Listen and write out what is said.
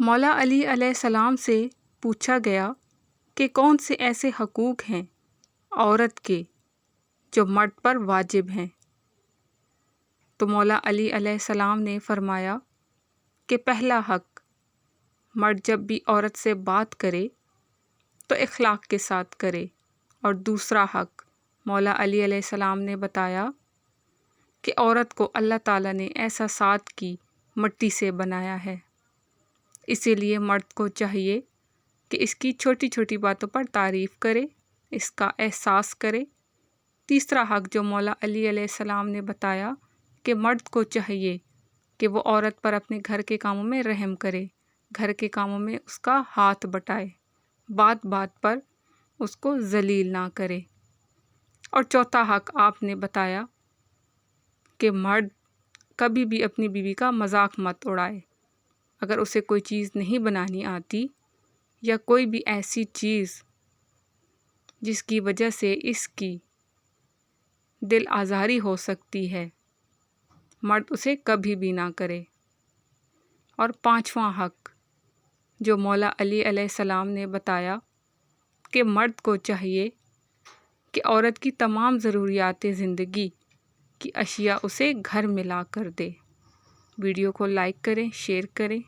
مولا علی علیہ السلام سے پوچھا گیا کہ کون سے ایسے حقوق ہیں عورت کے جو مرد پر واجب ہیں، تو مولا علی علیہ السلام نے فرمایا کہ پہلا حق، مرد جب بھی عورت سے بات کرے تو اخلاق کے ساتھ کرے، اور دوسرا حق مولا علی علیہ السلام نے بتایا کہ عورت کو اللہ تعالیٰ نے ایسا ساتھ کی مٹی سے بنایا ہے، اسی لیے مرد کو چاہیے کہ اس کی چھوٹی چھوٹی باتوں پر تعریف کرے، اس کا احساس کرے۔ تیسرا حق جو مولا علی علیہ السلام نے بتایا کہ مرد کو چاہیے کہ وہ عورت پر اپنے گھر کے کاموں میں رحم کرے، گھر کے کاموں میں اس کا ہاتھ بٹائے، بات بات پر اس کو ذلیل نہ کرے۔ اور چوتھا حق آپ نے بتایا کہ مرد کبھی بھی اپنی بیوی کا مذاق مت اڑائے۔ اگر اسے کوئی چیز نہیں بنانی آتی یا کوئی بھی ایسی چیز جس کی وجہ سے اس کی دل آزاری ہو سکتی ہے، مرد اسے کبھی بھی نہ کرے۔ اور پانچواں حق جو مولا علی علیہ السلام نے بتایا کہ مرد کو چاہیے کہ عورت کی تمام ضروریات زندگی کی اشیاء اسے گھر میں لا کر دے۔ ویڈیو کو لائک کریں، شیئر کریں۔